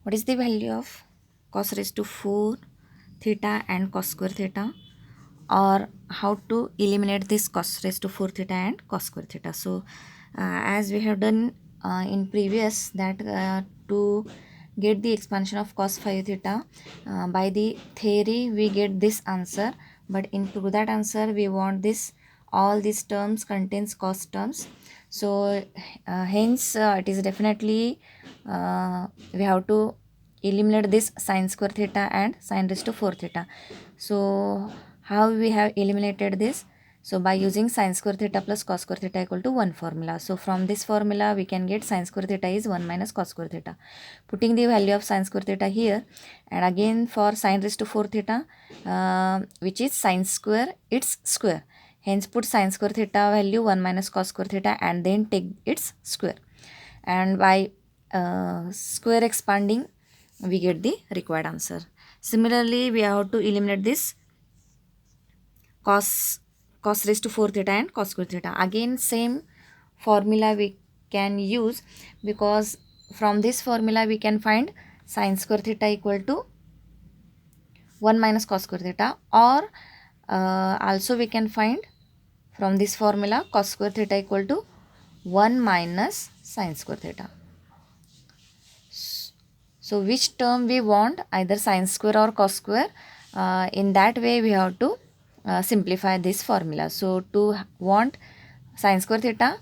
What is the value of cos raised to 4 theta and cos square theta, or how to eliminate this cos raised to 4 theta and cos square theta? So as we have done in previous, that to get the expansion of cos 5 theta, by the theory we get this answer, but into that answer we want this all these terms contains cos terms. So hence it is definitely we have to eliminate this sin square theta and sin raised to 4 theta. So how we have eliminated this? So by using sin square theta plus cos square theta equal to 1 formula. So from this formula we can get sin square theta is 1 minus cos square theta. Putting the value of sin square theta here, and again for sin raised to 4 theta, which is sin square its square. Hence put sin square theta value 1 minus cos square theta and then take its square. And by square expanding we get the required answer. Similarly, we have to eliminate this cos raised to 4 theta and cos square theta. Again same formula we can use, because from this formula we can find sin square theta equal to 1 minus cos square theta, or also we can find from this formula cos square theta equal to 1 minus sin square theta. So which term we want, either sin square or cos square, in that way we have to simplify this formula. So to want sin square theta,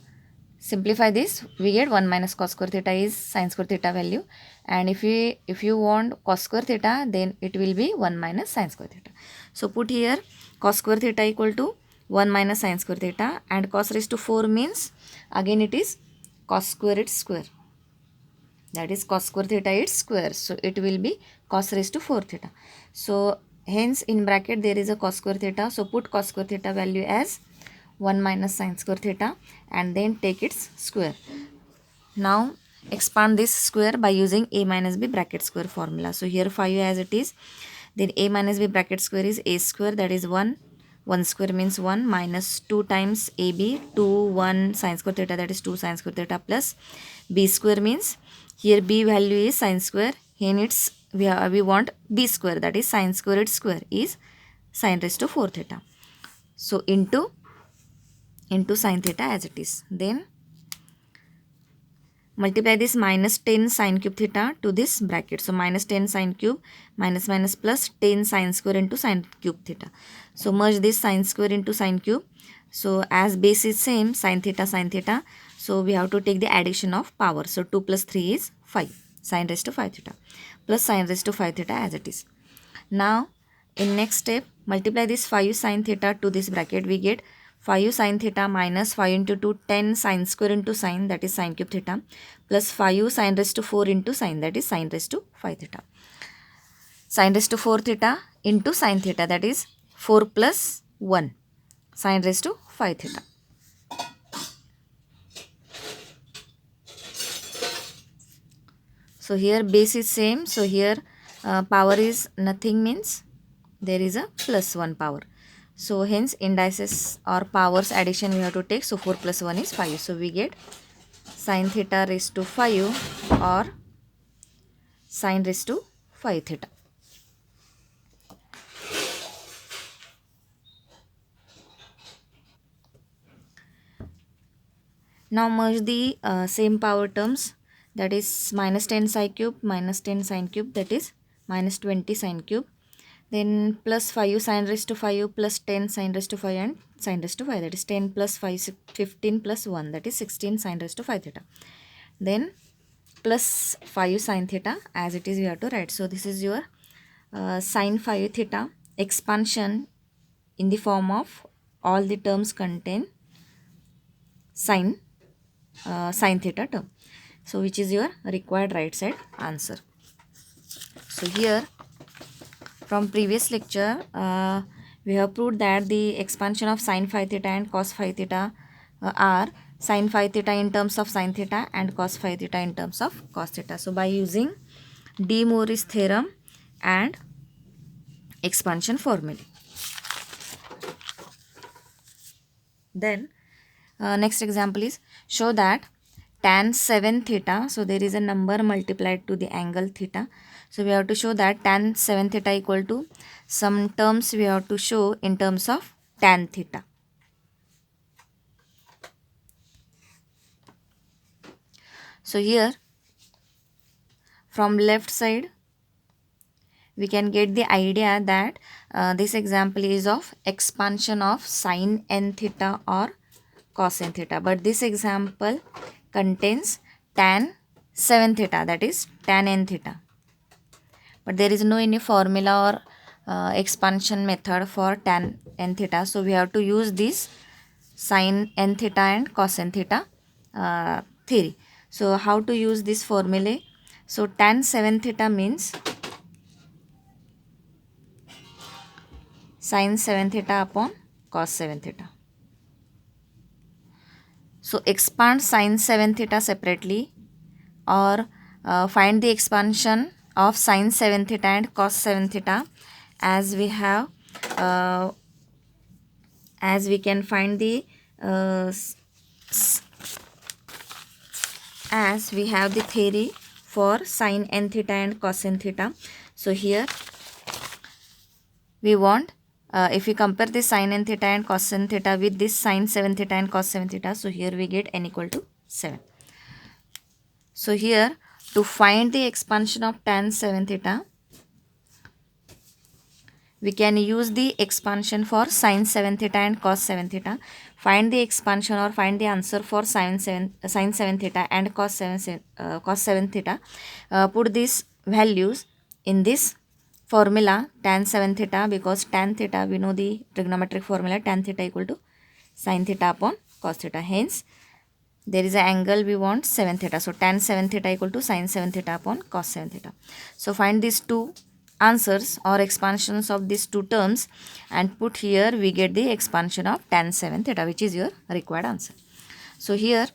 simplify this, we get 1 minus cos square theta is sin square theta value, and if you want cos square theta, then it will be 1 minus sin square theta. So put here cos square theta equal to 1 minus sin square theta, and cos raised to 4 means again it is cos square its square, that is cos square theta its square, so it will be cos raised to 4 theta. So hence in bracket there is a cos square theta, so put cos square theta value as 1 minus sin square theta and then take its square. Now expand this square by using a minus b bracket square formula. So here 5 as it is, then a minus b bracket square is a square, that is 1 square means 1, minus 2 times ab, 2 1 sin square theta, that is 2 sin square theta, plus b square means here b value is sin square, hence we want b square, that is sin square its square is sin raised to 4 theta. So into sin theta as it is. Then multiply this minus 10 sin cube theta to this bracket. So minus 10 sin cube minus minus plus 10 sin square into sin cube theta. So merge this sin square into sin cube. So as base is same, sin theta. So we have to take the addition of power. So 2 plus 3 is 5 sin raised to 5 theta plus sin raised to 5 theta as it is. Now in next step, multiply this 5 sin theta to this bracket, we get 5 sin theta minus 5 into 2, 10 sin square into sin, that is sin cube theta, plus 5 sin raised to 4 into sin, that is sin raised to 5 theta. Sin raised to 4 theta into sin theta, that is 4 plus 1 sin raised to 5 theta. So here base is same, so here power is nothing means there is a plus 1 power. So hence indices or powers addition we have to take. So 4 plus 1 is 5. So we get sin theta raised to 5 or sin raised to 5 theta. Now merge the same power terms, that is minus 10 sin cube minus 10 sin cube, that is minus 20 sin cube. Then plus 5 sin raised to 5 plus 10 sin raised to 5 and sin raised to 5, that is 10 plus 5 15 plus 1, that is 16 sin raised to 5 theta. Then plus 5 sin theta as it is we have to write. So this is your sin 5 theta expansion in the form of all the terms contain sin theta term. So which is your required right side answer. So here from previous lecture we have proved that the expansion of sin phi theta and cos phi theta are sin phi theta in terms of sin theta and cos phi theta in terms of cos theta. So by using De Moivre's theorem and expansion formula. Then next example is show that tan 7 theta. So there is a number multiplied to the angle theta. So we have to show that tan 7 theta equal to some terms we have to show in terms of tan theta. So here from left side we can get the idea that this example is of expansion of sin n theta or cos n theta, but this example contains tan 7 theta, that is tan n theta, but there is no any formula or expansion method for tan n theta. So we have to use this sin n theta and cos n theta theory. So how to use this formula? So tan 7 theta means sin 7 theta upon cos 7 theta. So expand sin 7 theta separately, or find the expansion of sin 7 theta and cos 7 theta, as we have as we can find the as we have the theory for sin n theta and cos n theta. So here we want if we compare this sin n theta and cos n theta with this sin 7 theta and cos 7 theta, so here we get n equal to 7. So here to find the expansion of tan 7 theta, we can use the expansion for sin 7 theta and cos 7 theta. Find the expansion or find the answer for sin 7 theta and cos 7 theta. Put these values in this formula tan 7 theta, because tan theta we know the trigonometric formula, tan theta equal to sin theta upon cos theta. Hence there is an angle we want 7 theta. So tan 7 theta equal to sin 7 theta upon cos 7 theta. So find these two answers or expansions of these two terms and put here, we get the expansion of tan 7 theta, which is your required answer. So here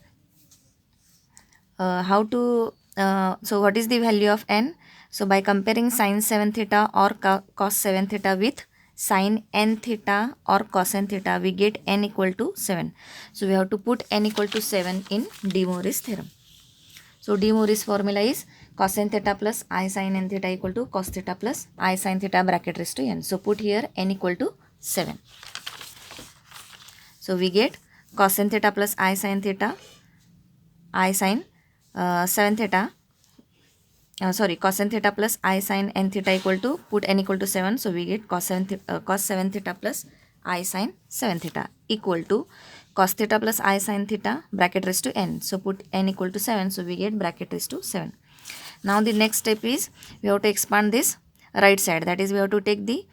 so what is the value of n? So by comparing sin 7 theta or cos 7 theta with sin n theta or cos n theta, we get n equal to 7. So we have to put n equal to 7 in De Moivre's theorem. So De Moivre's formula is cos n theta plus I sin n theta equal to cos theta plus I sin theta bracket raised to n. So put here n equal to 7. So we get cos n theta plus I sin theta, I sin 7 theta, cos n theta plus I sin n theta equal to, put n equal to 7. So we get cos 7 theta plus I sin 7 theta equal to cos theta plus I sin theta bracket raised to n. So put n equal to 7. So we get bracket raised to 7. Now the next step is we have to expand this right side, that is we have to take the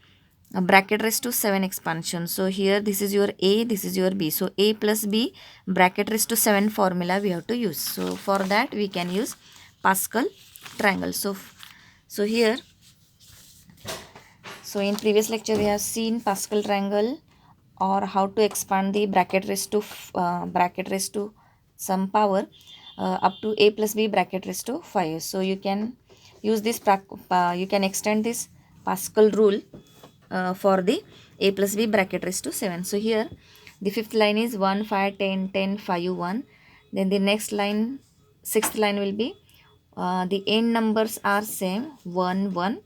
bracket raised to 7 expansion. So here this is your A, this is your B. So A plus B bracket raised to 7 formula we have to use. So for that we can use Pascal triangle. So here, so in previous lecture we have seen Pascal triangle, or how to expand the bracket raised to some power up to A plus B bracket raised to 5. So you can use this you can extend this Pascal rule for the A plus B bracket raised to 7. So here the fifth line is 1 5 10 10 5 1. Then the next line, sixth line will be the end numbers are same 1 1.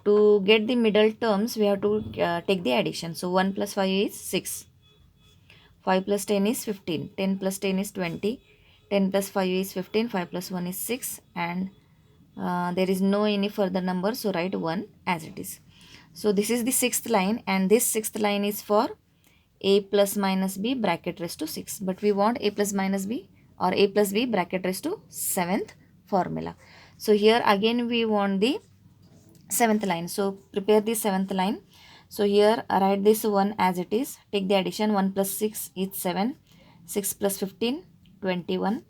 To get the middle terms we have to take the addition. So 1 plus 5 is 6, 5 plus 10 is 15, 10 plus 10 is 20, 10 plus 5 is 15, 5 plus 1 is 6, and there is no any further number, so write 1 as it is. So this is the sixth line, and this sixth line is for A plus minus B bracket raised to 6, but we want A plus minus B or A plus B bracket raised to 7th formula. So here again we want the 7th line. So prepare the 7th line. So here write this 1 as it is. Take the addition. 1 plus 6 is 7. 6 plus 15, 21.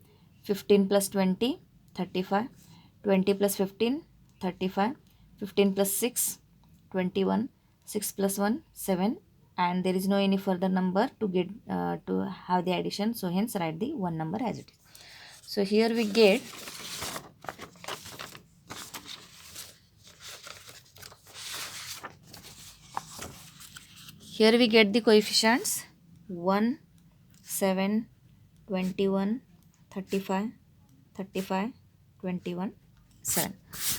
15 plus 20, 35. 20 plus 15, 35. 15 plus 6, 21. 6 plus 1, 7. And there is no any further number to get to have the addition. So hence write the 1 number as it is. So here we get the coefficients 1, 7, 21, 35, 35, 21, 7.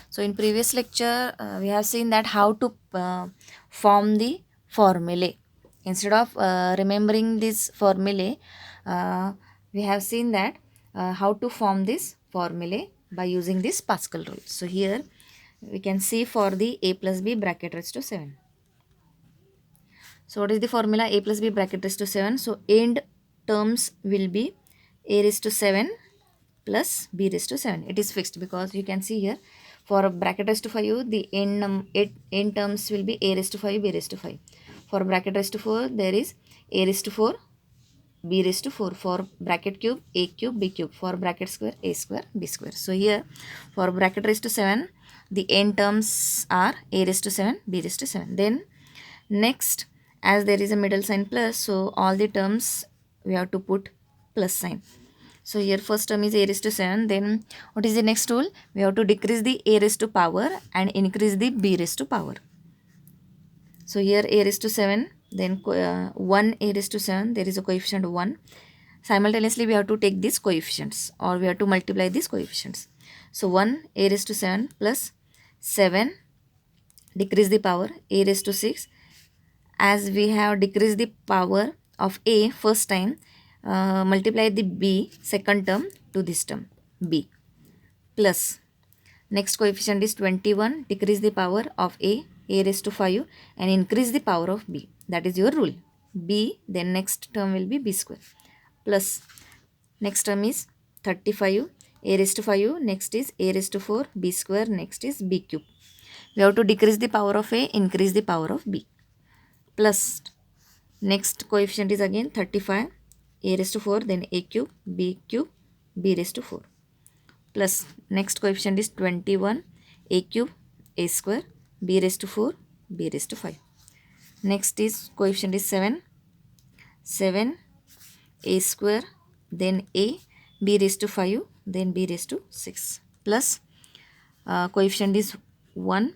So in previous lecture, we have seen that how to form the formulae. Instead of remembering this formulae, we have seen that how to form this formulae by using this Pascal rule. So here we can see for the a plus b bracket raised to 7. So what is the formula? A plus b bracket raised to 7. So end terms will be a raised to 7 plus b raised to 7. It is fixed because you can see here for bracket raised to 5 the end terms will be a raised to 5 b raised to 5. For bracket raised to 4 there is a raised to 4 b raised to 4. For bracket cube a cube b cube. For bracket square a square b square. So here for bracket raised to 7 the end terms are a raised to 7 b raised to 7. Then next, as there is a middle sign plus, so all the terms we have to put plus sign. So here first term is a raised to 7. Then what is the next rule? We have to decrease the a raised to power and increase the b raised to power. So here a raised to 7, then 1 a raised to 7, there is a coefficient 1. Simultaneously we have to take these coefficients or we have to multiply these coefficients. So 1 a raised to 7 plus 7, decrease the power, a raised to 6. As we have decreased the power of a first time, multiply the b second term to this term b plus next coefficient is 21, decrease the power of a raised to 5 and increase the power of b, that is your rule, b, then next term will be b square plus next term is 35 a raised to 5, next is a raised to 4 b square, next is b cube. We have to decrease the power of a, increase the power of b plus next coefficient is again 35 a raised to 4, then a cube b raised to 4 plus next coefficient is 21 a cube a square b raised to 4 b raised to 5. Next is coefficient is 7 a square, then a b raised to 5, then b raised to 6 plus coefficient is 1.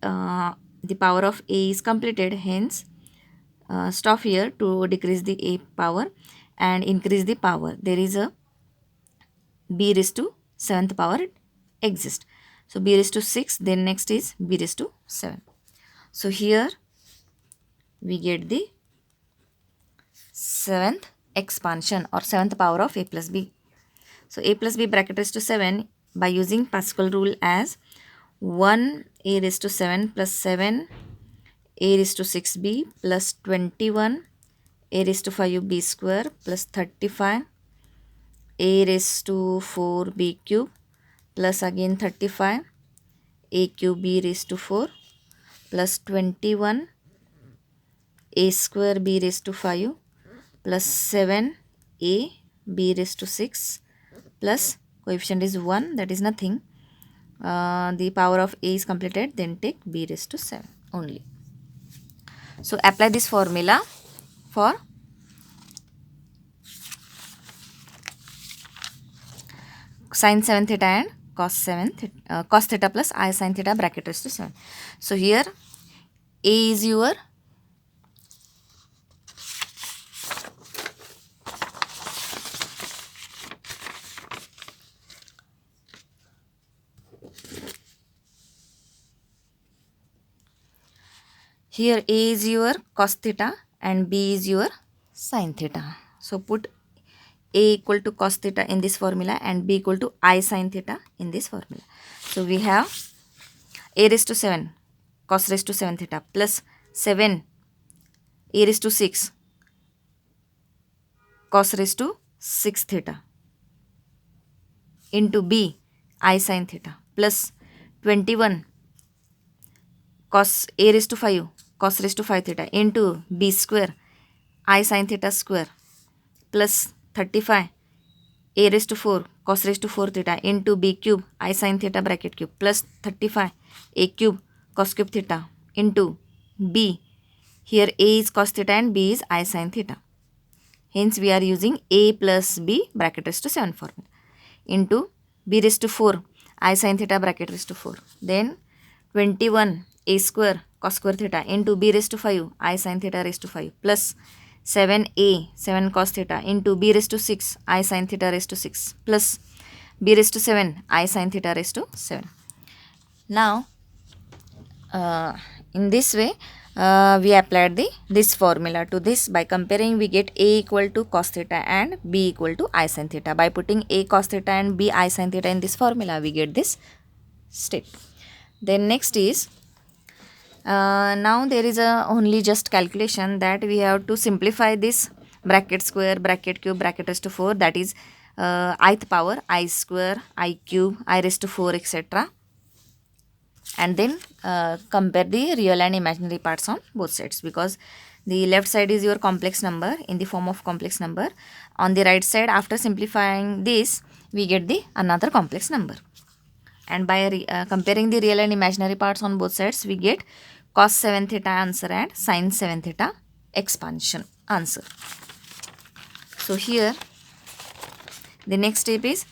The power of a is completed, hence stop here to decrease the a power and increase the power. There is a b raised to 7th power exists. So b raised to 6, then next is b raised to 7. So here we get the 7th expansion or 7th power of a plus b. So a plus b bracket raised to 7 by using Pascal rule as 1 a raised to 7 plus 7 a raised to 6b plus 21 a raised to 5b square plus 35 a raised to 4b cube plus again 35 a cube b raised to 4 plus 21 a square b raised to 5 plus 7 a b raised to 6 plus coefficient is 1, that is nothing. The power of a is completed, then take b raised to 7 only. So apply this formula for sin 7 theta and cos theta plus I sin theta bracket raised to 7. So here a is your cos theta and b is your sin theta. So put a equal to cos theta in this formula and b equal to I sin theta in this formula. So we have a raised to 7 cos raised to 7 theta plus 7 a raised to 6 cos raised to 6 theta into b I sin theta plus 21 cos a raised to 5 cos raised to 5 theta into b square I sin theta square plus 35 a raised to 4 cos raised to 4 theta into b cube I sin theta bracket cube plus 35 a cube cos cube theta into b, here a is cos theta and b is I sin theta. Hence we are using a plus b bracket raised to 7 formula into b raised to 4 I sin theta bracket raised to 4. Then 21 a square cos square theta into b raised to 5 I sin theta raised to 5 plus 7a 7 cos theta into b raised to 6 I sin theta raised to 6 plus b raised to 7 I sin theta raised to 7. Now in this way we applied this formula to this. By comparing, we get a equal to cos theta and b equal to I sin theta. By putting a cos theta and b I sin theta in this formula, we get this step. Then next is now there is a only just calculation that we have to simplify this bracket square, bracket cube, bracket raised to 4, that is ith power I square, I cube, I raised to 4, etc. And then compare the real and imaginary parts on both sides, because the left side is your complex number in the form of complex number. On the right side, after simplifying this, we get the another complex number. And by comparing the real and imaginary parts on both sides, we get cos 7 theta answer and sin 7 theta expansion answer. So here the next step is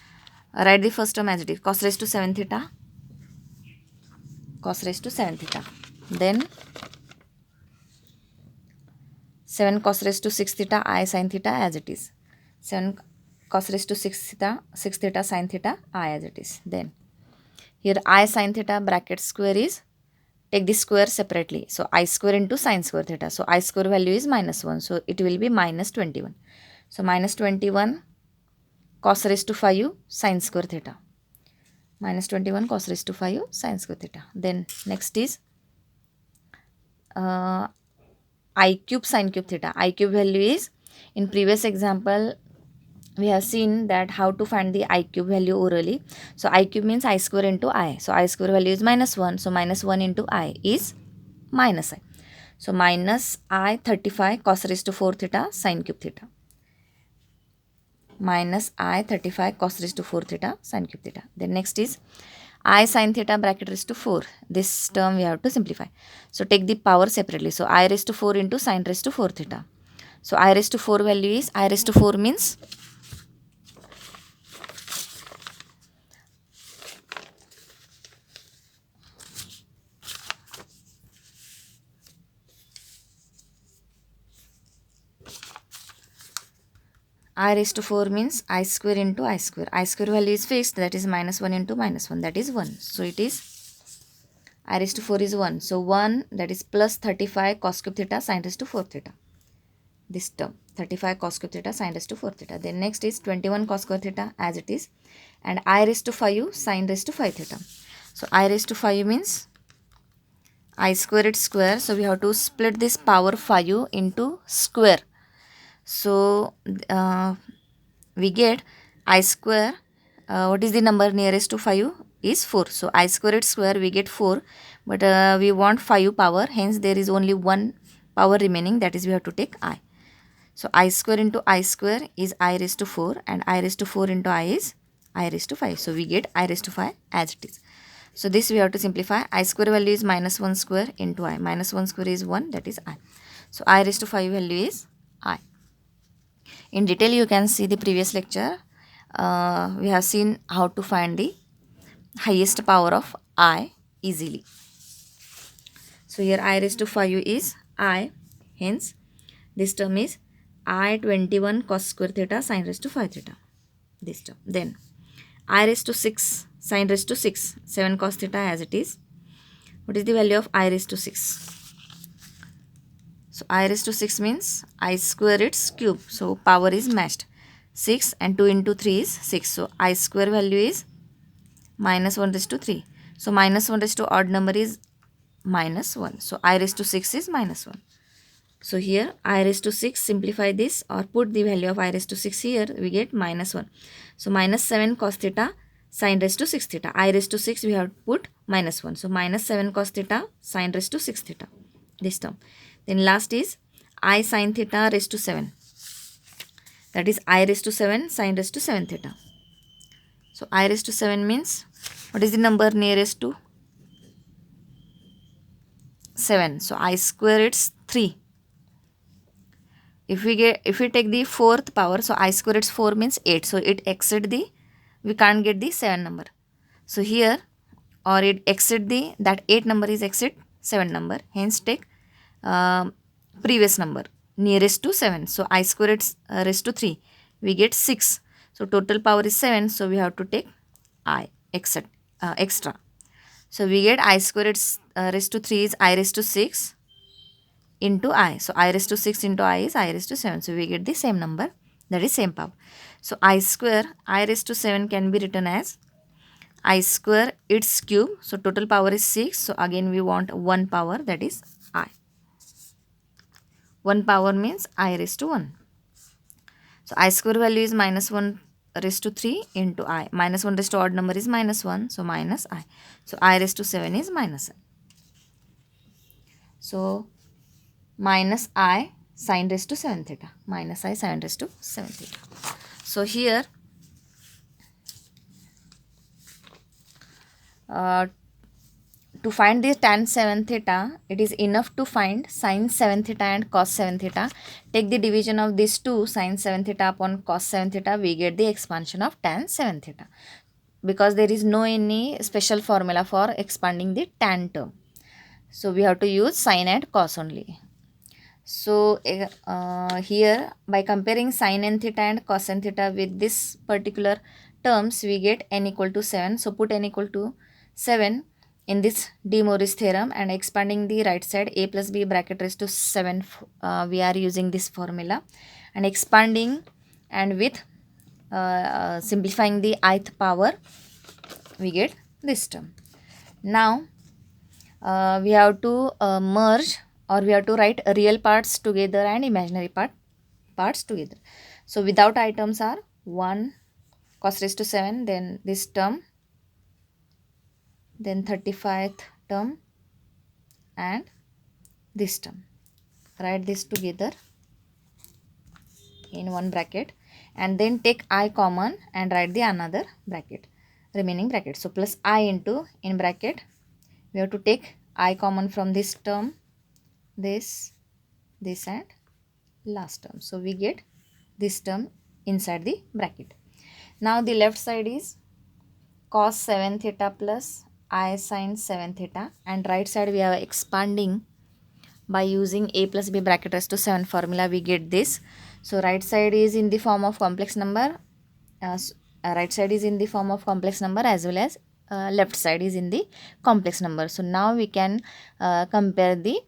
write the first term as it is, cos raised to 7 theta, cos raised to 7 theta. Then 7 cos raised to 6 theta I sin theta as it is. 7 cos raised to 6 theta sin theta I as it is. Then here I sin theta bracket square is, take the square separately. So I square into sin square theta. So I square value is minus 1. So it will be minus 21. So minus 21 cos raised to 5 sin square theta. Minus 21 cos raised to 5 sin square theta. Then next is I cube sin cube theta. I cube value is, in previous example we have seen that how to find the I cube value orally. So I cube means I square into I. So I square value is minus 1. So minus 1 into I is minus I. So minus I 35 cos raised to 4 theta sin cube theta. Minus I 35 cos raised to 4 theta sin cube theta. Then next is I sin theta bracket raised to 4. This term we have to simplify. So take the power separately. So I raised to 4 into sin raised to 4 theta. So I raised to 4 value is, I raised to 4 means I raised to 4 means I square into I square. I square value is fixed, that is minus 1 into minus 1, that is 1. So it is I raised to 4 is 1. So 1, that is plus 35 cos cube theta sin raised to 4 theta. This term 35 cos cube theta sin raised to 4 theta. Then next is 21 cos square theta as it is, and I raised to 5 sin raised to 5 theta. So I raised to 5 means I square it square. So we have to split this power 5 into square. So we get I square, what is the number nearest to 5 is 4. So I square it square, we get 4, but we want 5 power, hence there is only one power remaining, that is we have to take I. So I square into I square is I raised to 4, and I raised to 4 into I is I raised to 5. So we get I raised to 5 as it is. So this we have to simplify. I square value is minus 1 square into I. Minus 1 square is 1, that is I. So I raised to 5 value is I. In detail you can see the previous lecture. We have seen how to find the highest power of I easily. So here I raised to 5 is I, hence this term is I 21 cos square theta sin raised to 5 theta, this term. Then I raised to 6 sin raised to 6, 7 cos theta as it is. What is the value of I raised to 6? So I raised to 6 means I square its cube. So power is matched. 6 and 2 into 3 is 6. So I square value is minus 1 raised to 3. So minus 1 raised to odd number is minus 1. So I raised to 6 is minus 1. So here I raised to 6, simplify this or put the value of I raised to 6 here, we get minus 1. So minus 7 cos theta sin raised to 6 theta. I raised to 6, we have to put minus 1. So minus 7 cos theta sin raised to 6 theta, this term. Then last is I sin theta raised to 7. That is I raised to 7 sin raised to 7 theta. So I raised to 7 means, what is the number nearest to 7? So I square it's 3. If we take the fourth power, so I square it's 4 means 8. So it exceed the, we can't get the 7 number. So here, or it exceed that 8 number is exceed 7 number. Hence take previous number. nearest to 7. So I square raised to 3. We get 6. So total power is 7. So we have to take I extra. So we get I square raised to 3 is I raised to 6 into I. So I raised to 6 into I is I raised to 7. So we get the same number, that is same power. So I square I raised to 7 can be written as I square its cube. So total power is 6. So again we want 1 power, that is I. 1 power means I raised to 1. So I square value is minus 1 raised to 3 into I. Minus 1 raised to odd number is minus 1. So minus I. So I raised to 7 is minus I. So minus I sine raised to 7 theta. Minus I sine raised to 7 theta. So here to find this tan 7 theta, it is enough to find sine 7 theta and cos 7 theta. Take the division of these two, sine 7 theta upon cos 7 theta, we get the expansion of tan 7 theta. Because there is no any special formula for expanding the tan term. So we have to use sine and cos only. So here by comparing sine n theta and cos n theta with this particular terms, we get n equal to 7. So put n equal to 7 in this De Moivre's theorem and expanding the right side a plus b bracket raised to 7, we are using this formula and expanding and with simplifying the ith power, we get this term. Now we have to merge, or we have to write real parts together and imaginary parts together. So without items are 1 cos raised to 7, then this term, then 35th term and this term. Write this together in one bracket and then take I common and write the another bracket, remaining bracket. So plus I into, in bracket we have to take I common from this term, this and last term. So we get this term inside the bracket. Now the left side is cos 7 theta plus I sin 7 theta, and right side we are expanding by using a plus b bracket raised to 7 formula, we get this. So right side is in the form of complex number, right side is in the form of complex number as well as left side is in the complex number. So now we can compare the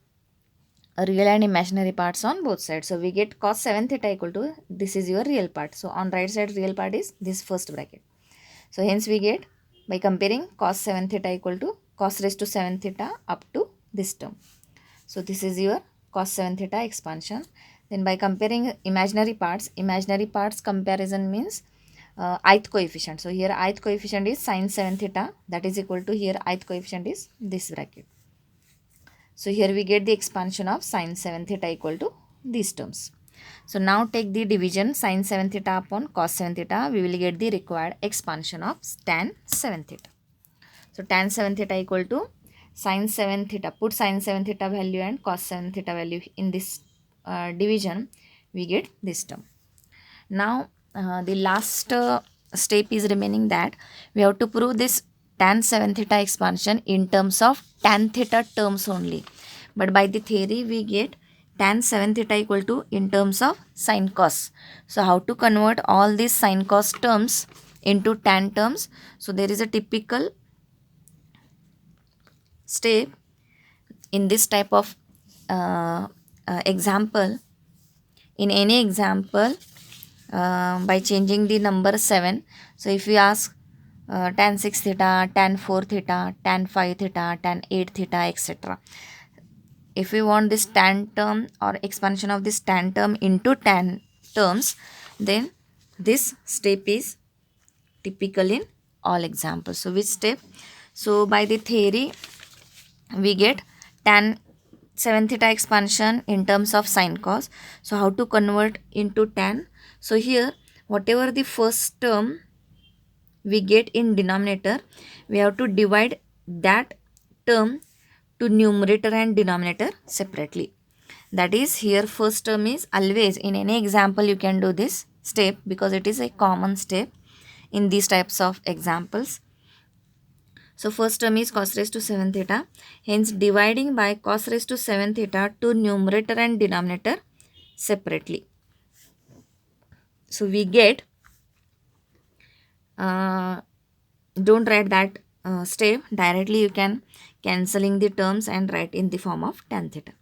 real and imaginary parts on both sides. So we get cos 7 theta equal to, this is your real part. So on right side real part is this first bracket. So hence we get, by comparing, cos 7 theta equal to cos raised to 7 theta up to this term. So this is your cos 7 theta expansion. Then by comparing imaginary parts comparison means ith coefficient. So here ith coefficient is sin 7 theta, that is equal to, here ith coefficient is this bracket. So here we get the expansion of sin 7 theta equal to these terms. So now take the division sin 7 theta upon cos 7 theta, we will get the required expansion of tan 7 theta. So tan 7 theta equal to sin 7 theta, put sin 7 theta value and cos 7 theta value in this division, we get this term. Now the last step is remaining, that we have to prove this tan 7 theta expansion in terms of tan theta terms only. But by the theory we get tan 7 theta equal to in terms of sin cos. So how to convert all these sin cos terms into tan terms? So there is a typical step in this type of example. In any example, by changing the number 7, so if we ask tan 6 theta, tan 4 theta, tan 5 theta, tan 8 theta, etc. If we want this tan term or expansion of this tan term into tan terms, then this step is typical in all examples. So which step? So by the theory we get tan 7 theta expansion in terms of sin cos. So how to convert into tan? So here whatever the first term we get in denominator, we have to divide that term to numerator and denominator separately. That is, here first term is always, in any example you can do this step because it is a common step in these types of examples. So first term is cos raised to 7 theta. Hence dividing by cos raised to 7 theta to numerator and denominator separately. So we get, don't write that step directly, you can cancelling the terms and write in the form of tan theta.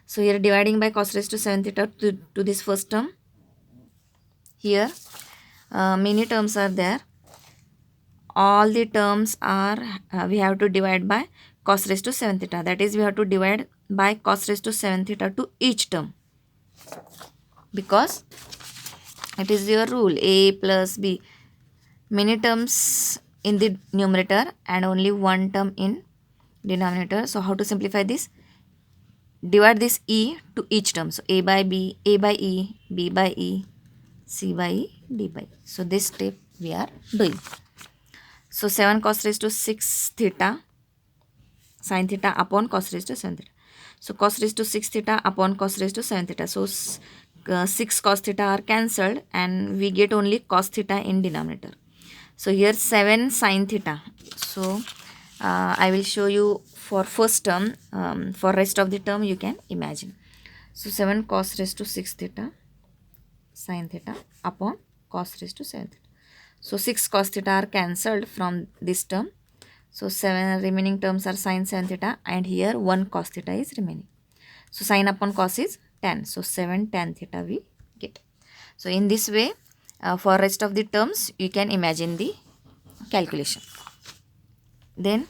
So here dividing by cos raised to 7 theta to this first term. Here many terms are there. All the terms are, we have to divide by cos raised to 7 theta. That is, we have to divide by cos raised to 7 theta to each term, because it is your rule a plus b. Many terms in the numerator and only one term in denominator. So how to simplify this? Divide this e to each term. So a by b, a by e, b by e, c by e, d by e. So this step we are doing. So 7 cos raised to 6 theta sin theta upon cos raised to 7 theta. So cos raised to 6 theta upon cos raised to 7 theta. So 6 cos theta are cancelled and we get only cos theta in denominator. So here 7 sin theta. So I will show you for first term. For rest of the term you can imagine. So 7 cos raised to 6 theta sin theta upon cos raised to 7 theta. So 6 cos theta are cancelled from this term. So 7 remaining terms are sin 7 theta, and here 1 cos theta is remaining. So sin upon cos is tan. So 7 tan theta we get. So in this way, for rest of the terms you can imagine the calculation. Then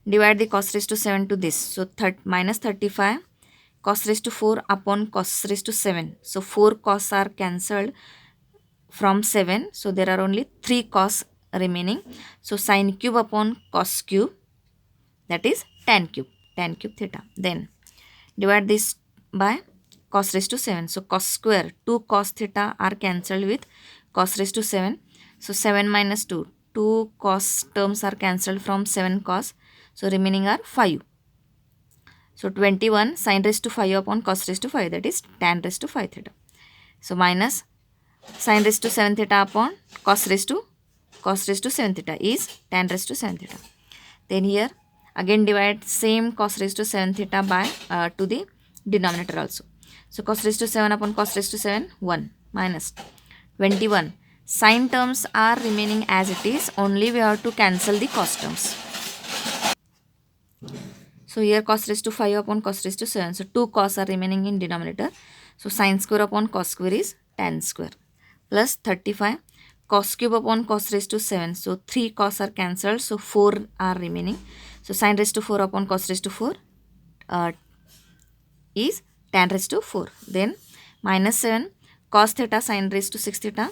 divide the cos raised to 7 to this. So minus 35 cos raised to 4 upon cos raised to 7. So 4 cos are cancelled from 7. So there are only 3 cos remaining. So sin cube upon cos cube, that is tan cube theta. Then divide this by cos raised to 7. So cos square, 2 cos theta are cancelled with cos raised to 7. So 7 minus 2, 2 cos terms are cancelled from 7 cos. So remaining are 5. So 21 sin raised to 5 upon cos raised to 5, that is tan raised to 5 theta. So minus sin raised to 7 theta upon cos raised to 7 theta is tan raised to 7 theta. Then here again divide same cos raised to 7 theta by to the denominator also. So cos raised to 7 upon cos raised to 7, 1 minus 21. Sin terms are remaining as it is, only we have to cancel the cos terms. So here cos raised to 5 upon cos raised to 7. So 2 cos are remaining in denominator. So sin square upon cos square is tan square, plus 35 cos cube upon cos raised to 7. So 3 cos are cancelled. So 4 are remaining. So sin raised to 4 upon cos raised to 4 is tan raised to 4. Then minus 7 cos theta sin raised to 6 theta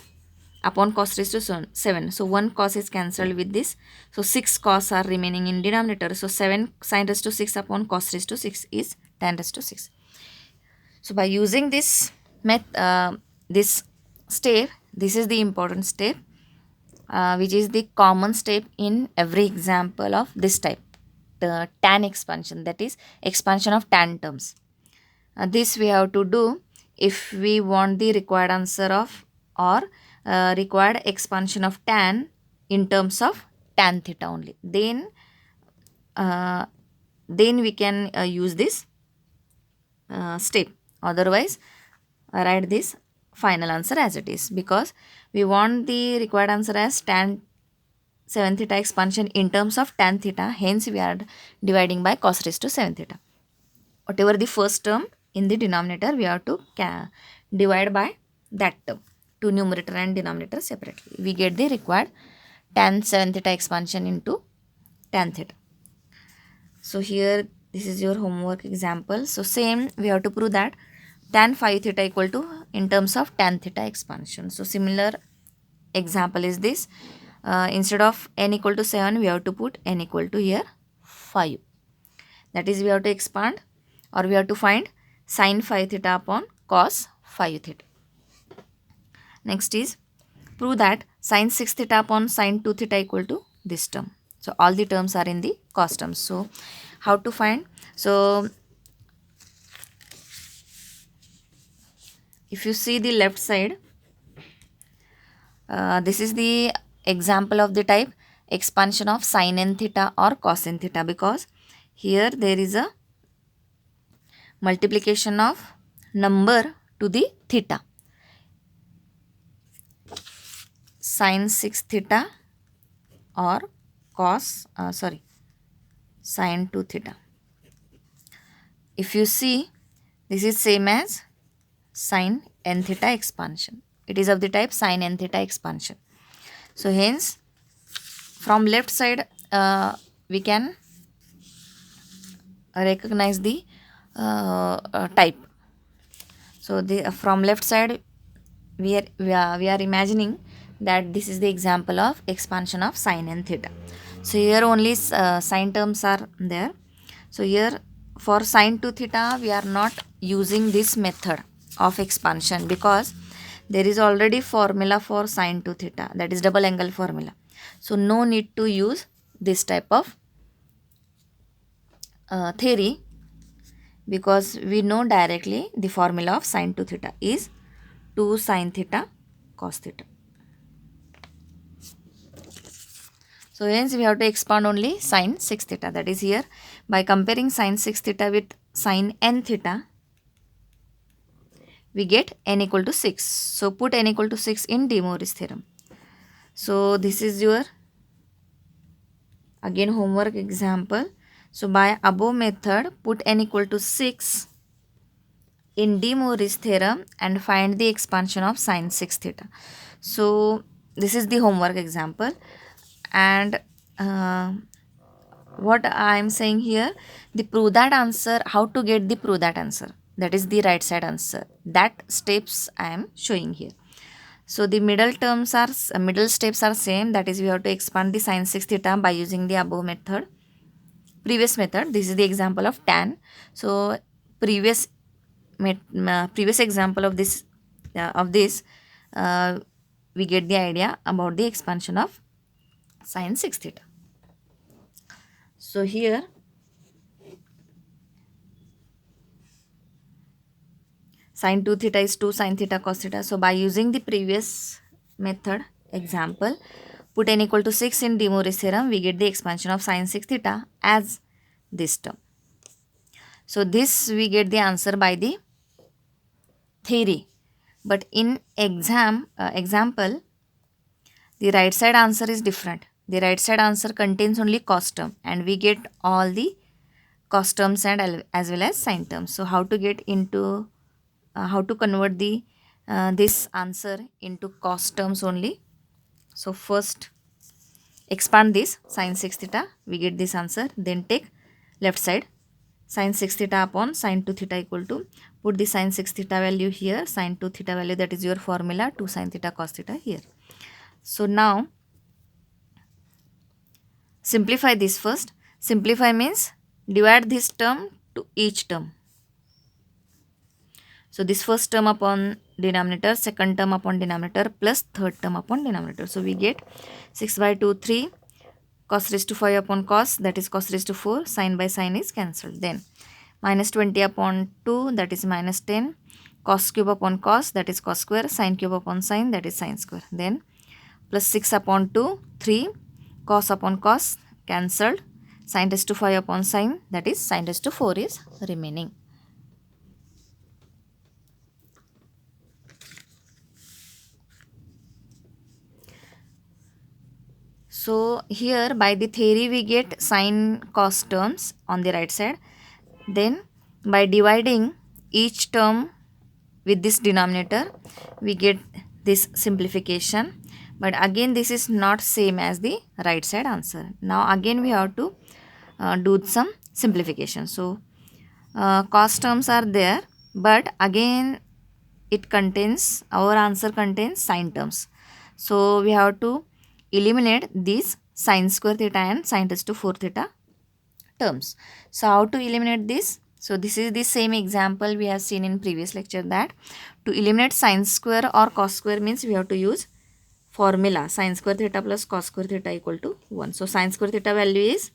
upon cos raised to 7. So 1 cos is cancelled with this. So 6 cos are remaining in denominator. So 7 sin raised to 6 upon cos raised to 6 is tan raised to 6. So by using this this step, this is the important step, which is the common step in every example of this type, the tan expansion, that is expansion of tan terms. This we have to do if we want the required answer of or required expansion of tan in terms of tan theta only. Then we can use this step. Otherwise write this final answer as it is, because we want the required answer as tan 7 theta expansion in terms of tan theta. Hence we are dividing by cos raised to 7 theta. Whatever the first term in the denominator, we have to divide by that term to numerator and denominator separately. We get the required tan 7 theta expansion into tan theta. So here this is your homework example. So same we have to prove that tan 5 theta equal to in terms of tan theta expansion. So similar example is this. Instead of n equal to 7, we have to put n equal to here 5. That is, we have to expand or we have to find sin 5 theta upon cos 5 theta. Next is prove that sin 6 theta upon sin 2 theta equal to this term. So all the terms are in the cos terms. So how to find? So if you see the left side, this is the example of the type expansion of sin n theta or cos n theta, because here there is a multiplication of number to the theta. Sine 6 theta or sine 2 theta. If you see, this is same as sine n theta expansion. It is of the type sine n theta expansion. So hence, from left side, we can recognize the type. So from left side, we are imagining that this is the example of expansion of sine n theta. So here only sine terms are there. So here for sine 2 theta, we are not using this method of expansion because there is already formula for sine 2 theta, that is double angle formula. So no need to use this type of theory, because we know directly the formula of sine 2 theta is 2 sine theta cos theta. So hence we have to expand only sine 6 theta, that is here by comparing sine 6 theta with sine n theta, we get n equal to 6. So put n equal to 6 in De Moivre's theorem. So this is your again homework example. So by above method, put n equal to 6 in De Moivre's theorem and find the expansion of sine 6 theta. So this is the homework example, and what I am saying here, the prove that answer, how to get the prove that answer, that is the right side answer, that steps I am showing here. So the middle steps are same, that is we have to expand the sine 6 theta by using the above method. Previous method, this is the example of tan. So previous example of this we get the idea about the expansion of sine 6 theta. So here sine 2 theta is 2 sine theta cos theta. So by using the previous method example, put n equal to 6 in De Moivre's theorem, we get the expansion of sine 6 theta as this term. So this we get the answer by the theory, but in example, the right side answer is different. The right side answer contains only cos term, and we get all the cos terms and as well as sine terms. So how to get into how to convert the this answer into cos terms only. So first expand this sine 6 theta, we get this answer. Then take left side, sine 6 theta upon sine 2 theta equal to, put the sine 6 theta value here, sine 2 theta value, that is your formula, 2 sine theta cos theta here. So now simplify this first. Simplify means divide this term to each term. So this first term upon denominator, second term upon denominator, plus third term upon denominator. So we get 6 by 2, 3, cos raised to 5 upon cos, that is cos raised to 4, sine by sine is cancelled. Then minus 20 upon 2, that is minus 10, cos cube upon cos, that is cos square, sine cube upon sine, that is sine square. Then plus 6 upon 2, 3, cos upon cos, cancelled, sine raised to 5 upon sine, that is sine raised to 4 is remaining. So here by the theory we get sine cos terms on the right side. Then by dividing each term with this denominator, we get this simplification. But again this is not same as the right side answer. Now again we have to do some simplification. So cos terms are there, but again it contains, our answer contains sine terms. So we have to eliminate these sine square theta and sine raised to 4 theta terms. So how to eliminate this? So this is the same example we have seen in previous lecture, that to eliminate sine square or cos square means we have to use formula sine square theta plus cos square theta equal to 1. So sine square theta value is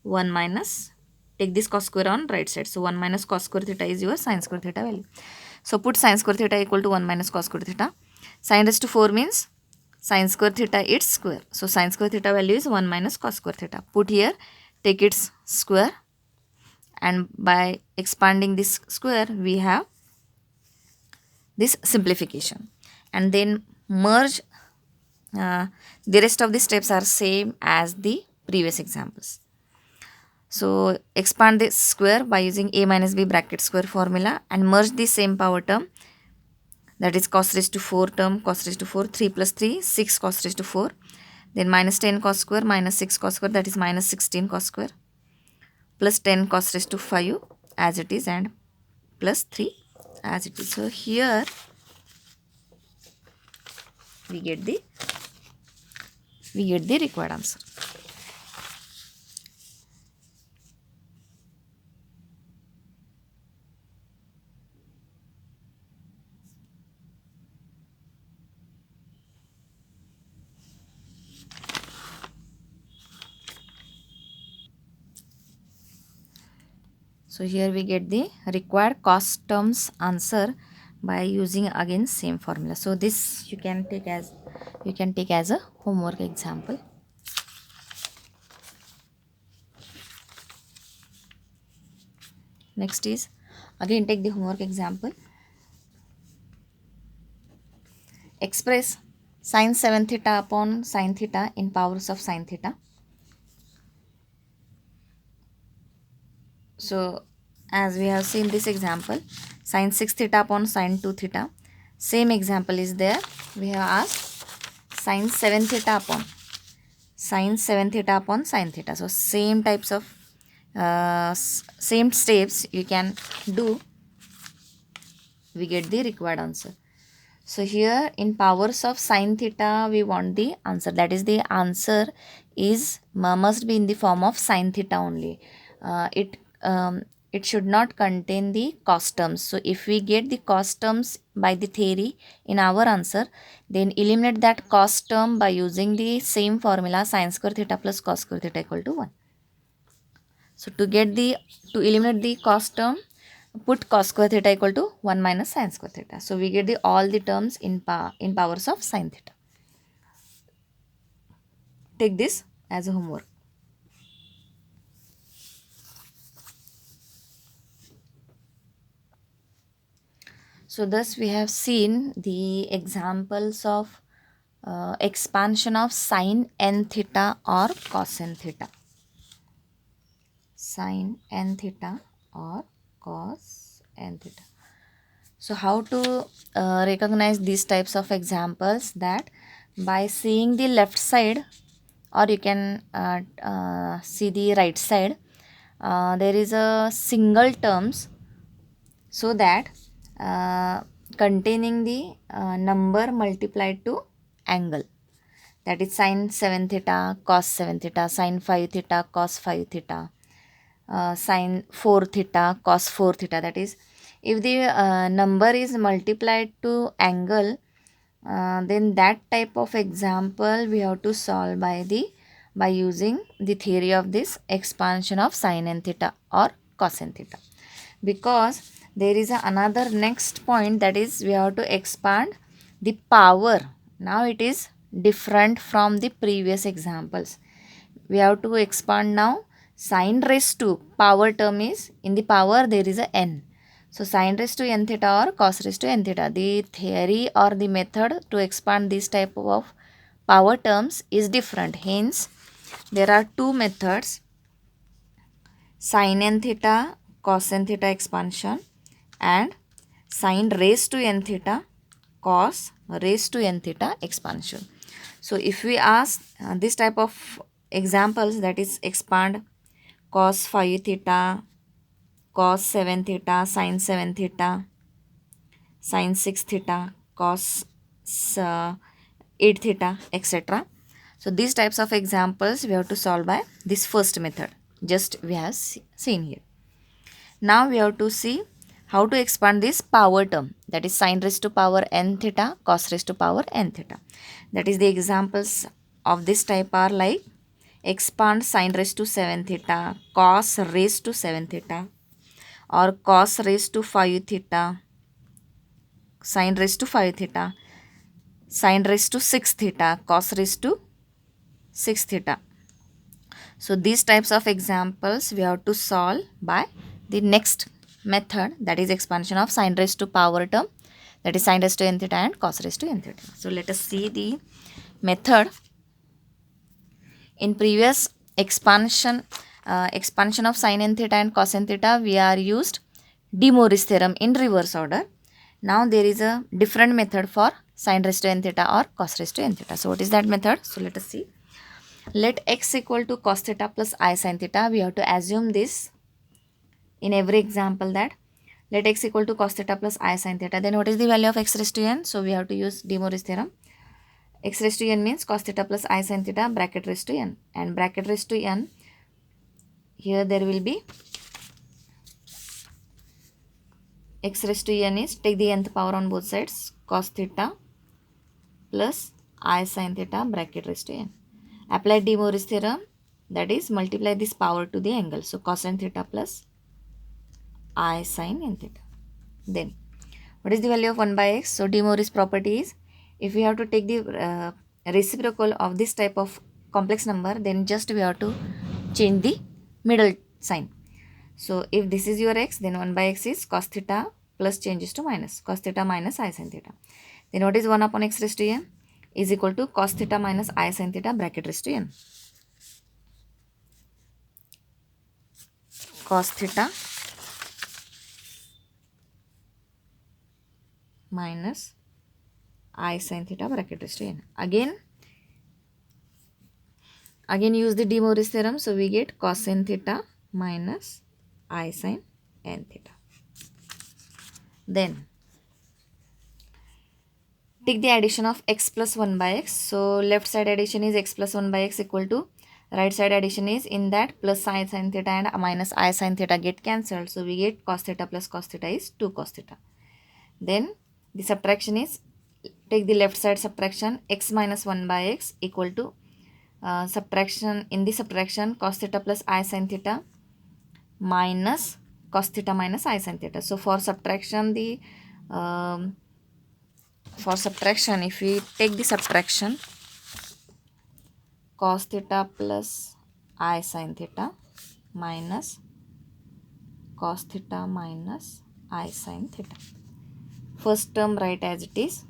1 minus, take this cos square on right side. So 1 minus cos square theta is your sine square theta value. So put sine square theta equal to 1 minus cos square theta. Sine raised to 4 means sine square theta its square. So sine square theta value is 1 minus cos square theta. Put here, take its square, and by expanding this square we have this simplification, and then merge. The rest of the steps are same as the previous examples. So expand this square by using a minus b bracket square formula and merge the same power term, that is cos raised to 4 term, cos raised to 4, 3 plus 3, 6 cos raised to 4, then minus 10 cos square minus 6 cos square, that is minus 16 cos square, plus 10 cos raised to 5 as it is, and plus 3 as it is. So here we get the required answer. So here we get the required cost terms answer by using again same formula. So this you can take as a homework example. Next is again take the homework example. Express sin 7 theta upon sin theta in powers of sin theta. So as we have seen this example, sin 6 theta upon sin 2 theta. Same example is there. We have asked sin 7 theta upon sin theta. So same types of same steps you can do. We get the required answer. So here in powers of sin theta we want the answer. That is, the answer is must be in the form of sin theta only. It should not contain the cos terms. So if we get the cos terms by the theory in our answer, then eliminate that cos term by using the same formula sin square theta plus cos square theta equal to 1. So to eliminate the cos term, put cos square theta equal to 1 minus sin square theta. So we get all the terms in powers of sin theta. Take this as a homework. So thus we have seen the examples of expansion of sin n theta or cos n theta. Sin n theta or cos n theta. So how to recognize these types of examples? That by seeing the left side, or you can see the right side, there is a single terms, so that containing the number multiplied to angle, that is sin 7 theta cos 7 theta, sin 5 theta cos 5 theta, sin 4 theta cos 4 theta. That is, if the number is multiplied to angle, then that type of example we have to solve by using the theory of this expansion of sin n theta or cos n theta. Because there is another next point, that is, we have to expand the power. Now it is different from the previous examples. We have to expand now sin raised to power term is in the power there is a n. So sin raised to n theta or cos raised to n theta. The theory or the method to expand this type of power terms is different. Hence, there are two methods: sin n theta cos n theta expansion and sin raised to n theta cos raised to n theta expansion. So if we ask this type of examples, that is, expand cos 5 theta, cos 7 theta, sin 7 theta, sin 6 theta, cos 8 theta, etc. So these types of examples we have to solve by this first method, just we have seen here. Now we have to see how to expand this power term, that is sin raised to power n theta, cos raised to power n theta. That is, the examples of this type are like expand sin raised to 7 theta, cos raised to 7 theta, or cos raised to 5 theta, sin raised to 5 theta, sin raised to 6 theta, cos raised to 6 theta. So these types of examples we have to solve by the next method, that is expansion of sin raised to power term, that is sin raised to n theta and cos raised to n theta. So let us see the method. In previous expansion of sin n theta and cos n theta, we are used De Moivre's theorem in reverse order. Now there is a different method for sin raised to n theta or cos raised to n theta. So what is that method? So let us see. Let x equal to cos theta plus I sin theta. We have to assume this in every example, that let x equal to cos theta plus I sin theta. Then what is the value of x raised to n? So we have to use De Moivre's theorem. X raised to n means cos theta plus I sin theta bracket raised to n, and bracket raised to n, here there will be x raised to n is, take the nth power on both sides, cos theta plus I sin theta bracket raised to n. Apply De Moivre's theorem, that is multiply this power to the angle. So cos n theta plus I sin n theta. Then what is the value of 1 by x? So De Moivre's property is, if we have to take the reciprocal of this type of complex number, then just we have to change the middle sign. So if this is your x, then 1 by x is cos theta plus changes to minus, cos theta minus I sin theta. Then what is 1 upon x raised to n is equal to cos theta minus I sin theta bracket raised to n. Cos theta minus I sin theta bracket raised to n. Again use the De Moivre's theorem. So we get cos n theta minus I sin n theta. Then take the addition of x plus 1 by x. So left side addition is x plus 1 by x equal to, right side addition is, in that plus I sin theta and minus I sin theta get cancelled. So we get cos theta plus cos theta is 2 cos theta. Then the subtraction is, take the left side subtraction, x minus 1 by x equal to subtraction, in the subtraction cos theta plus I sin theta minus cos theta minus I sin theta. So for subtraction, if we take the subtraction, cos theta plus I sin theta minus cos theta minus I sin theta. First term write as it is.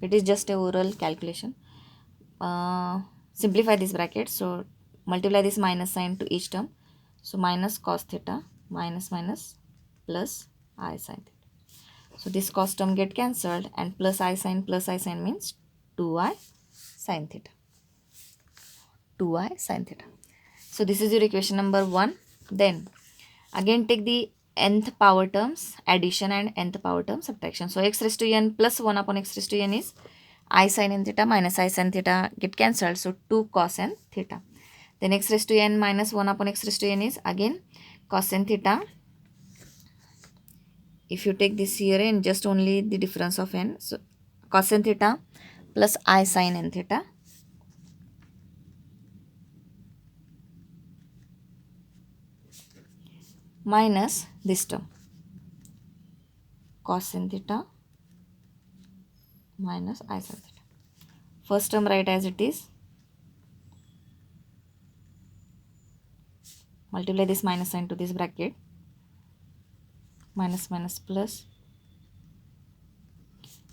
It is just a oral calculation. Simplify this bracket. So multiply this minus sign to each term. So minus cos theta minus plus I sin theta. So this cos term get cancelled, and plus I sin means 2i sin theta. 2i sin theta. So this is your equation number 1. Then again take the nth power terms addition and nth power term subtraction. So x raised to n plus 1 upon x raised to n is I sin n theta minus I sin theta get cancelled. So 2 cos n theta. Then x raised to n minus 1 upon x raised to n is again cos n theta. If you take this here and just only the difference of n, so cos n theta plus I sin n theta minus this term cos n theta minus I sin theta. First term write as it is. Multiply this minus sign to this bracket. Minus plus.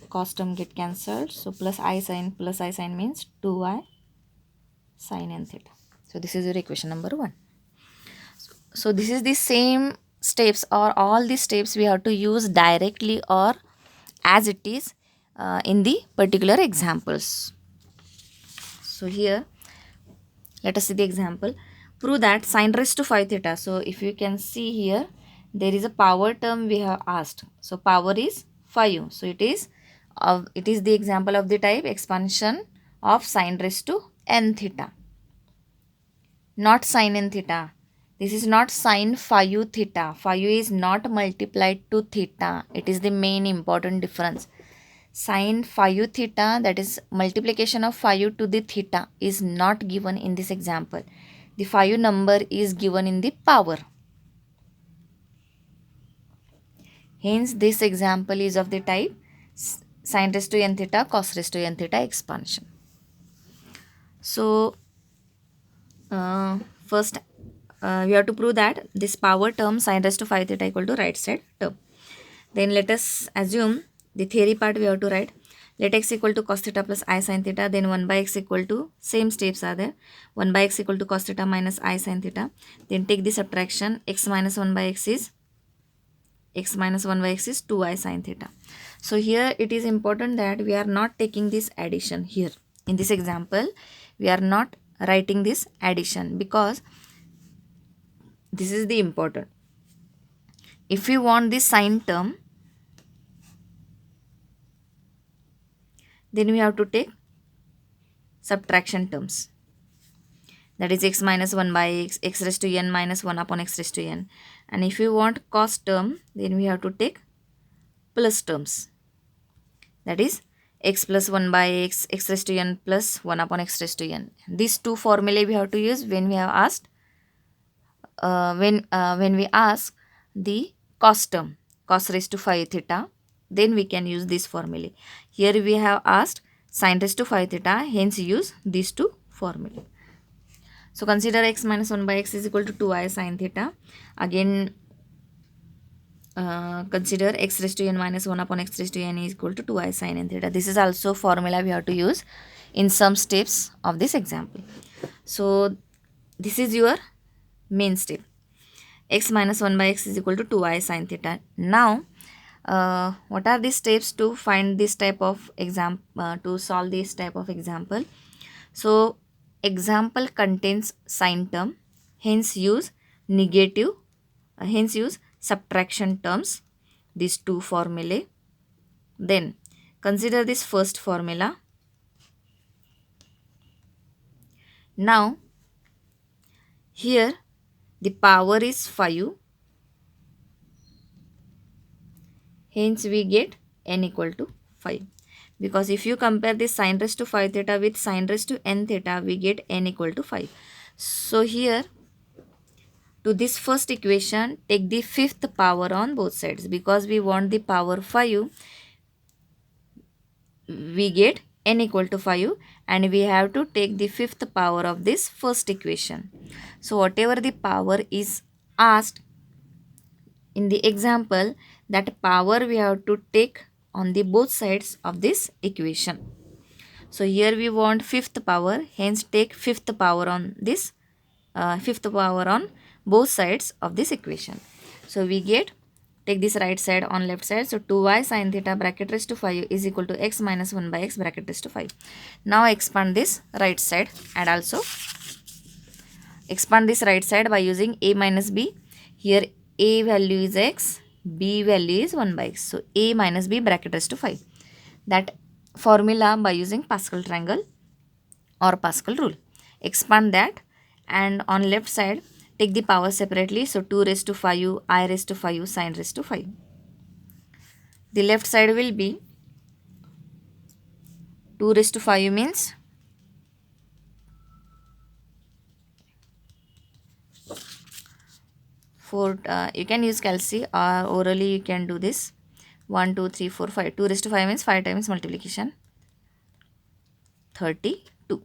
Cos term get cancelled. So plus I sin means 2i sin n theta. So this is your equation number 1. So this is the same steps, or all the steps we have to use directly or as it is in the particular examples. So here let us see the example. Prove that sin raised to 5 theta. So if you can see here, there is a power term we have asked. So power is 5. So it is the example of the type expansion of sin raised to n theta, not sin n theta. This is not sin 5 theta. 5 is not multiplied to theta. It is the main important difference. Sin 5 theta, that is multiplication of 5 to the theta, is not given in this example. The 5 number is given in the power. Hence this example is of the type sin raised to n theta cos raised to n theta expansion. So first we have to prove that this power term sin raised to 5 theta equal to right side term. Then let us assume the theory part we have to write. Let x equal to cos theta plus I sin theta. Then 1 by x equal to, same steps are there. 1 by x equal to cos theta minus I sin theta. Then take the subtraction. X minus 1 by x is 2I sin theta. So here it is important that we are not taking this addition here. In this example, we are not writing this addition because this is the important. If we want this sine term, then we have to take subtraction terms. That is x minus 1 by x, x raised to n minus 1 upon x raised to n. And if you want cos term, then we have to take plus terms. That is x plus 1 by x, x raised to n plus 1 upon x raised to n. These two formulae we have to use when we have asked, when we ask the cos term, cos raised to 5 theta, then we can use this formulae. Here we have asked sin raised to 5 theta, hence use these two formulae. So consider x minus 1 by x is equal to 2I sin theta. Again, consider x raised to n minus 1 upon x raised to n is equal to 2I sin n theta. This is also formula we have to use in some steps of this example. So this is your main step. X minus 1 by x is equal to 2I sin theta. Now, what are the steps to find this type of example, to solve this type of example? So, example contains sine term, hence use negative, hence use subtraction terms, these two formulae. Then, consider this first formula. Now, here the power is 5, hence we get n equal to 5. Because if you compare this sin raised to 5 theta with sin raised to n theta, we get n equal to 5. So here, to this first equation, take the fifth power on both sides. Because we want the power 5, we get n equal to 5 and we have to take the fifth power of this first equation. So whatever the power is asked in the example, that power we have to take on the both sides of this equation. So here we want fifth power, hence take fifth power on this, fifth power on both sides of this equation. So we get, take this right side on left side. So 2y sin theta bracket raised to 5 is equal to x minus 1 by x bracket raised to 5. Now expand this right side and also expand this right side by using a minus b. Here a value is x, b value is 1 by x. So a minus b bracket raised to 5. That formula by using Pascal triangle or Pascal rule. Expand that and on left side take the power separately. So 2 raised to 5, I raised to 5, sin raised to 5. The left side will be 2 raised to 5 means 4. You can use calci or orally you can do this. 1, 2, 3, 4, 5. 2 raised to 5 means 5 times multiplication. 32.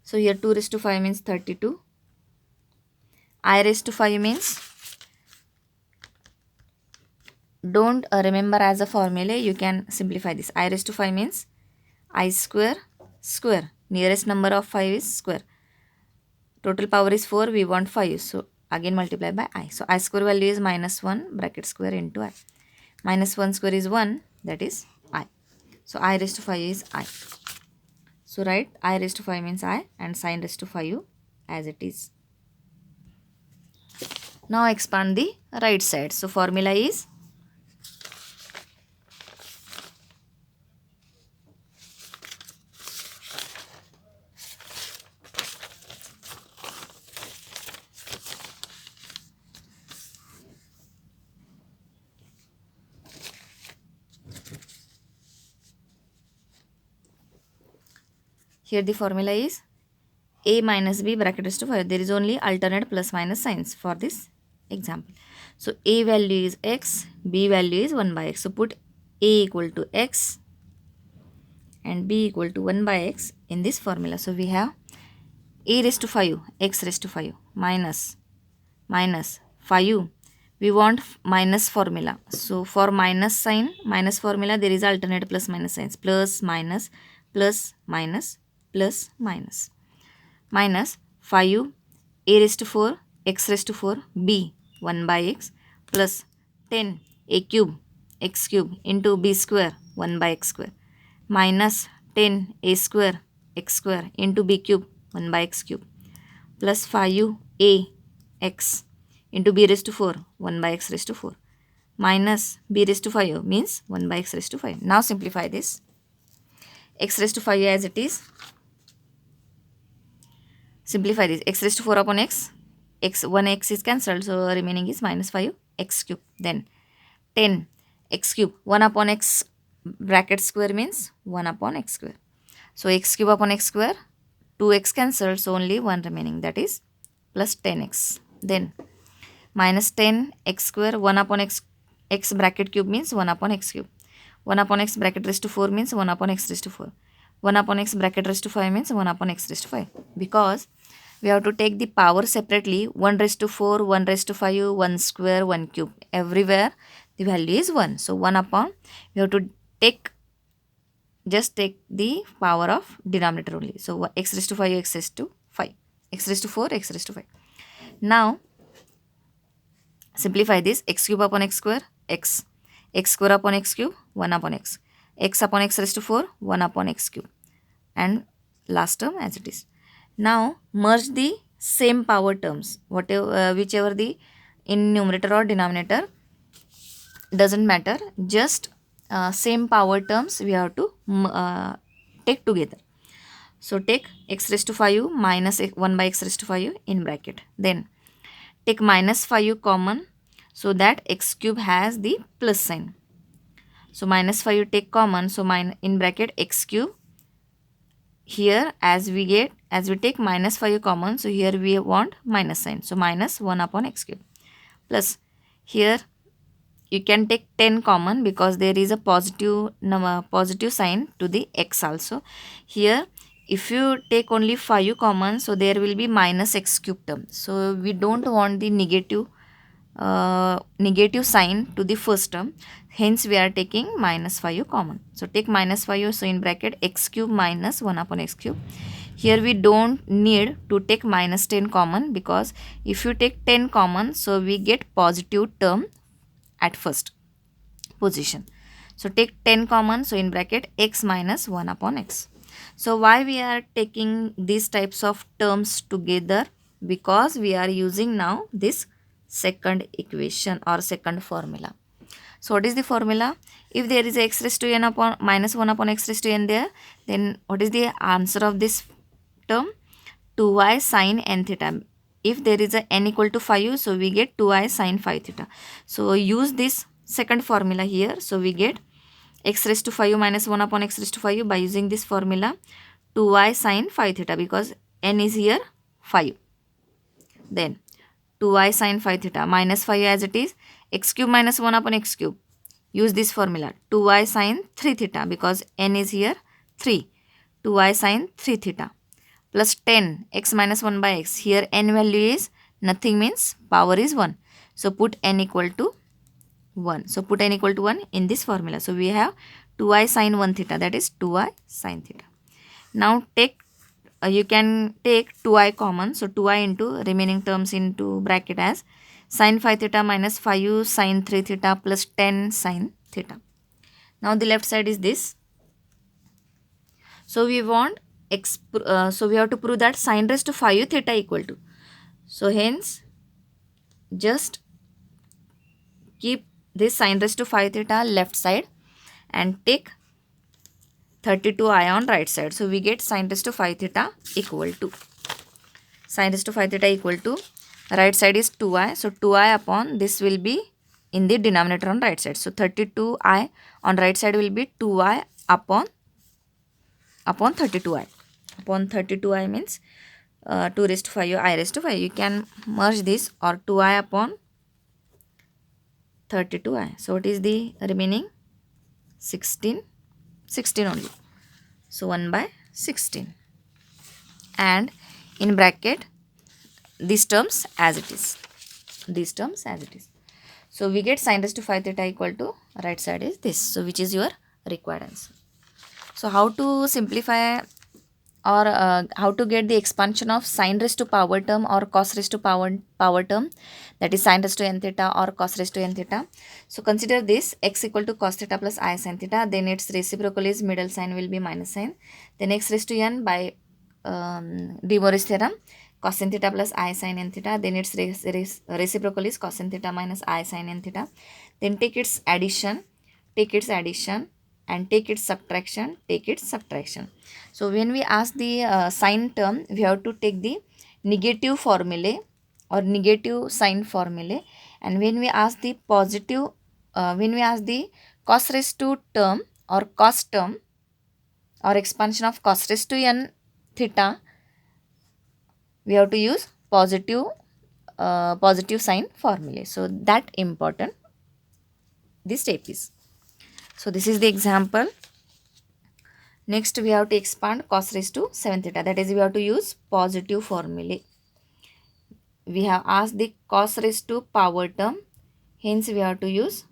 So here 2 raised to 5 means 32. I raised to 5 means, don't remember as a formula, you can simplify this. I raised to 5 means I square square. Nearest number of 5 is square. Total power is 4, we want 5. So again multiply by I. So I square value is minus 1 bracket square into I. Minus 1 square is 1, that is I. So I raised to 5 is I. So write I raised to 5 means I and sin raised to 5 as it is. Now expand the right side. So formula is here the formula is a minus b bracket raised to 5. There is only alternate plus minus signs for this example. So a value is x, b value is 1 by x. So put a equal to x and b equal to 1 by x in this formula. So we have a raised to 5, x raised to 5 minus minus 5. We want minus formula. So for minus sign, minus formula, there is alternate plus minus signs. Plus minus plus minus plus minus. Minus 5 a raised to 4 x raised to 4 b 1 by x plus 10 a cube x cube into b square 1 by x square minus 10 a square x square into b cube 1 by x cube plus 5 a x into b raised to 4 1 by x raised to 4 minus b raised to 5 means 1 by x raised to 5. Now simplify this. X raised to 5 as it is. Simplify this. X raised to 4 upon x. 1 x is cancelled, so remaining is minus 5 x cube. Then 10 x cube. 1 upon x bracket square means 1 upon x square. So x cube upon x square, 2x cancelled, so only 1 remaining, that is plus 10x. Then minus 10 x square, 1 upon x bracket cube means 1 upon x cube. 1 upon x bracket raised to 4 means 1 upon x raised to 4. 1 upon x bracket raised to 5 means 1 upon x raised to 5. Because we have to take the power separately. 1 raised to 4, 1 raised to 5, 1 square, 1 cube. Everywhere the value is 1. So 1 upon, we have to just take the power of denominator only. So x raised to 5, x raised to 5. X raised to 4, x raised to 5. Now simplify this. X cube upon x square, x. X square upon x cube, 1 upon x. X upon x raised to 4, 1 upon x cube. And last term as it is. Now merge the same power terms, whichever the in numerator or denominator, doesn't matter, just same power terms we have to take together. So take x raised to 5 minus 1 by x raised to 5 in bracket. Then take minus 5 common, so that x cube has the plus sign. So minus 5 take common, so in bracket x cube. Here as we take minus 5 common, so here we want minus sign. So minus 1 upon x cube. Plus here you can take 10 common because there is a positive sign to the x also. Here if you take only 5 common, so there will be minus x cube term. So we don't want the negative sign to the first term, hence we are taking minus 5 common. So take minus 5, so in bracket x cube minus 1 upon x cube. Here we don't need to take minus 10 common, because if you take 10 common, so we get positive term at first position. So take 10 common, so in bracket x minus 1 upon x. So why we are taking these types of terms together? Because we are using now this second equation or second formula. So what is the formula? If there is x raised to n upon minus 1 upon x raised to n there, then what is the answer of this term? 2y sine n theta. If there is a n equal to 5, so we get 2i sine 5 theta. So use this second formula here. So we get x raised to 5 minus 1 upon x raised to 5 by using this formula, 2i sine 5 theta, because n is here 5. Then 2i sine 5 theta minus 5 as it is, x cube minus 1 upon x cube. Use this formula, 2i sine 3 theta, because n is here 3. 2i sine 3 theta plus 10 x minus 1 by x. Here n value is nothing, means power is 1. So put n equal to 1. So put n equal to 1 in this formula. So we have 2i sine 1 theta, that is 2i sine theta. Now take you can take 2i common, so 2i into remaining terms into bracket as sine 5 theta minus 5 sine 3 theta plus 10 sine theta. Now the left side is this. So we want so we have to prove that sine raised to 5 theta equal to. So hence just keep this sine raised to 5 theta left side and take 32i on right side. So we get sine raised to 5 theta equal to, sine raised to 5 theta equal to, right side is 2i. So 2i upon this will be in the denominator on right side. So 32i on right side will be 2i upon 32i. Upon 32i means 2 raised to 5 I raised to 5. You can merge this, or 2i upon 32i. So what is the remaining? 16 only. So 1 by 16. And in bracket these terms as it is. these terms as it is. So we get sin raised to 5 theta equal to right side is this. So which is your required answer. So how to simplify or how to get the expansion of sin raised to power term or cos raised to power term, that is sin raised to n theta or cos raised to n theta. So consider this x equal to cos theta plus I sin theta, then its reciprocal is middle sign will be minus sign, then x raised to n by de Moivre's theorem cos n theta plus I sin n theta, then its reciprocal is cos n theta minus I sin n theta, then take its addition and take its subtraction. So when we ask the sign term, we have to take the negative formulae or negative sign formulae, and when we ask the positive, when we ask the cos raised to term or cos term or expansion of cos raised to n theta, we have to use positive sign formulae. So that important this step is. So this is the example. Next we have to expand cos raised to 7 theta, that is we have to use positive formulae. We have asked the cos raised to power term, hence we have to use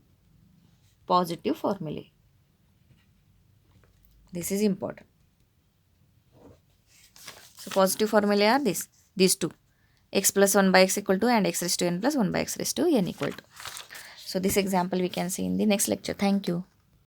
positive formulae. This is important. So positive formulae are these two, x plus 1 by x equal to and x raised to n plus 1 by x raised to n equal to. So this example we can see in the next lecture. Thank you.